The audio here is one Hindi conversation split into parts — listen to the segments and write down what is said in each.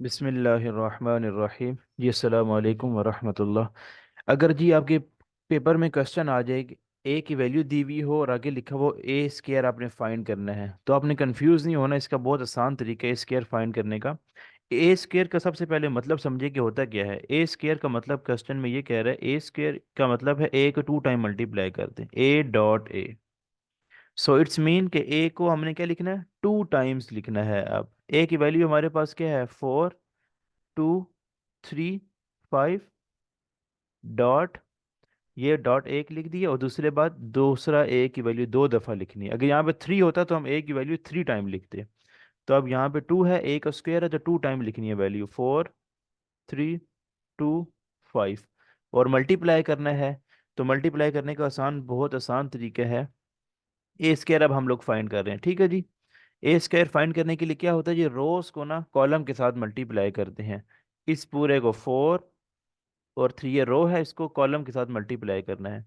बिस्मिल्लाहिर्रहमानिर्रहीम जी अस्सलाम वालेकुम वरहमतुल्लाह। अगर जी आपके पेपर में क्वेश्चन आ जाए कि ए की वैल्यू दी हुई हो और आगे लिखा हो ए स्केयर आपने फाइंड करना है, तो आपने कंफ्यूज नहीं होना। इसका बहुत आसान तरीका है ए स्केयर फाइंड करने का। ए स्केयर का सबसे पहले मतलब समझिए कि होता क्या है। ए स्केयर का मतलब क्वेश्चन में ये कह रहा है, ए स्केयर का मतलब है ए को टू टाइम मल्टीप्लाई कर दें, ए dot A. So it's mean कि ए को हमने क्या लिखना है, टू टाइम्स लिखना है। अब ए की वैल्यू हमारे पास क्या है, 4 2 3 5 डॉट, ये डॉट एक लिख दिया और दूसरे बाद दूसरा ए की वैल्यू दो दफ़ा लिखनी है। अगर यहाँ पे थ्री होता तो हम ए की वैल्यू थ्री टाइम लिखते। तो अब यहाँ पे टू है, ए का स्क्वायर है, तो टू टाइम लिखनी है वैल्यू, 4 3 2 5 और मल्टीप्लाई करना है। तो मल्टीप्लाई करने का बहुत आसान तरीका है। ए स्क्वायर अब हम लोग फाइंड कर रहे हैं, ठीक है जी। ए स्क्वायर फाइंड करने के लिए क्या होता है जी, रोज को ना कॉलम के साथ मल्टीप्लाई करते हैं। इस पूरे को 4 और 3, ये रो है, इसको कॉलम के साथ मल्टीप्लाई करना है।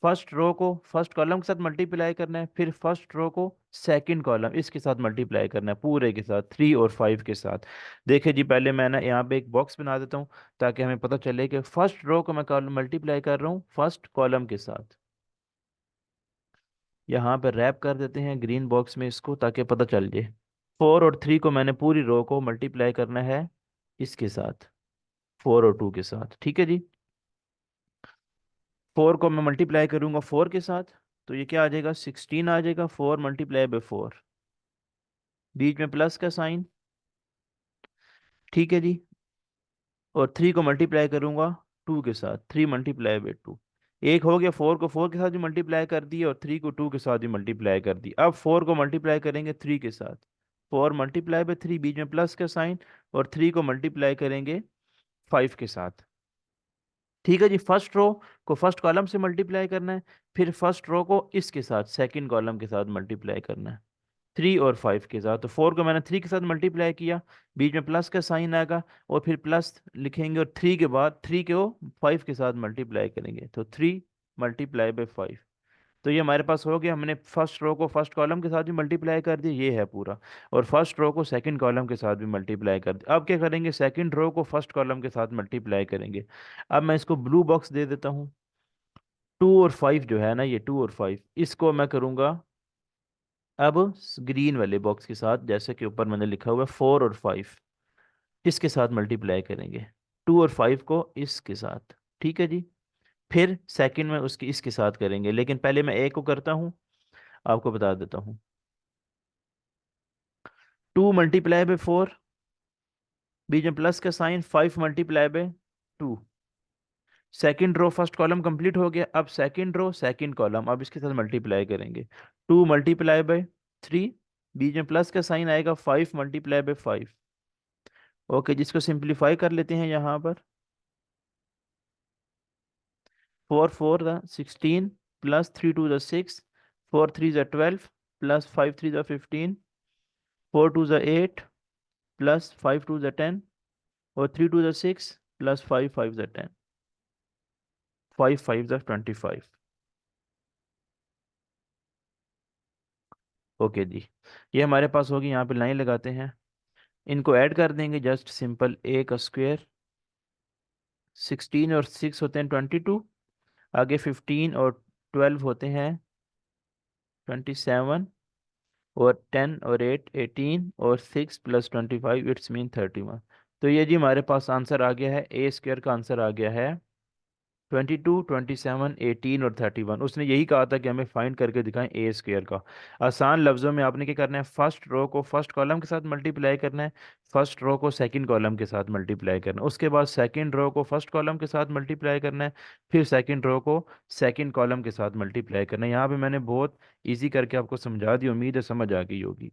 फर्स्ट रो को फर्स्ट कॉलम के साथ मल्टीप्लाई करना है, फिर फर्स्ट रो को सेकंड कॉलम इसके साथ मल्टीप्लाई करना है, पूरे के साथ 3 और 5 के साथ। देखिए जी, पहले मैं ना यहाँ पे एक बॉक्स बना देता हूँ ताकि हमें पता चले कि फर्स्ट रो को मैं कॉलम मल्टीप्लाई कर रहा हूँ फर्स्ट कॉलम के साथ। यहाँ पे रैप कर देते हैं ग्रीन बॉक्स में इसको ताकि पता चल जाए। 4 और 3 को मैंने पूरी रो को मल्टीप्लाई करना है इसके साथ, 4 और 2 के साथ, ठीक है जी। 4 को मैं मल्टीप्लाई करूंगा 4 के साथ, तो ये क्या आ जाएगा, 16 आ जाएगा। 4 × 4, बीच में प्लस का साइन, ठीक है जी। और 3 को मल्टीप्लाई करूंगा 2 के साथ, 3 × 2, एक हो गया। 4 को 4 के साथ भी मल्टीप्लाई कर दिया और 3 को 2 के साथ भी मल्टीप्लाई कर दी। अब 4 को मल्टीप्लाई करेंगे 3 के साथ, 4 × 3, बीच में प्लस का साइन, और 3 को मल्टीप्लाई करेंगे 5 के साथ, ठीक है जी। फर्स्ट रो को फर्स्ट कॉलम से मल्टीप्लाई करना है, फिर फर्स्ट रो को इसके साथ सेकंड कॉलम के साथ मल्टीप्लाई करना है, 3 और 5 के साथ। तो 4 को मैंने 3 के साथ मल्टीप्लाई किया, बीच में प्लस का साइन आएगा और फिर प्लस लिखेंगे, और 3 के बाद 3 को 5 के साथ मल्टीप्लाई करेंगे, तो 3 × 5। तो ये हमारे पास हो गया, हमने फर्स्ट रो को फर्स्ट कॉलम के साथ भी मल्टीप्लाई कर दिया, ये है पूरा। और फर्स्ट रो को सेकंड कॉलम के साथ भी मल्टीप्लाई कर दिया। अब क्या करेंगे, सेकंड रो को फर्स्ट कॉलम के साथ मल्टीप्लाई करेंगे। अब मैं इसको ब्लू बॉक्स दे देता हूँ। 2 और 5 जो है ना, ये 2 और 5 इसको मैं करूँगा अब ग्रीन वाले बॉक्स के साथ, जैसे कि ऊपर मैंने लिखा हुआ है 4 और 5 इसके साथ मल्टीप्लाई करेंगे, 2 और 5 को इसके साथ, ठीक है जी। फिर सेकंड में उसके इसके साथ करेंगे, लेकिन पहले मैं ए को करता हूँ, आपको बता देता हूँ। 2 × 4, बीच में प्लस का sign, 5 × 2। Second row first column complete हो गया, अब सेकंड रो सेकंड कॉलम अब इसके साथ मल्टीप्लाई करेंगे। 2 × 3, बीच में प्लस का साइन आएगा, 5 × 5। ओके, जिसको सिंप्लीफाई कर लेते हैं यहाँ पर। 4 4 16 +3 2 6, 4 3 12 +5 3 15, 4 2 8 +5 2 10, और 3 2 6 +5 5 10, 5 5 25। ओके जी, ये हमारे पास होगी। यहाँ पे लाइन लगाते हैं, इनको ऐड कर देंगे, जस्ट सिंपल ए का स्क्वायर। 16 और 6 होते हैं 22, आगे 15 और 12 होते हैं 27, और 10 और 8 18, और 6 + 25 इट्स मीन 31। तो ये जी हमारे पास आंसर आ गया है, ए स्क्वायर का आंसर आ गया है 22 27 18 और 31। उसने यही कहा था कि हमें फाइंड करके दिखाएं ए स्क्वायर का। आसान लफ्जों में आपने क्या करना है, फर्स्ट रो को फर्स्ट कॉलम के साथ मल्टीप्लाई करना है, फर्स्ट रो को सेकंड कॉलम के साथ मल्टीप्लाई करना है, उसके बाद सेकंड रो को फर्स्ट कॉलम के साथ मल्टीप्लाई करना है, फिर सेकंड रो को सेकंड कॉलम के साथ मल्टीप्लाई करना है। यहाँ पे मैंने बहुत ईजी करके आपको समझा दी, उम्मीद है समझ आ गई होगी।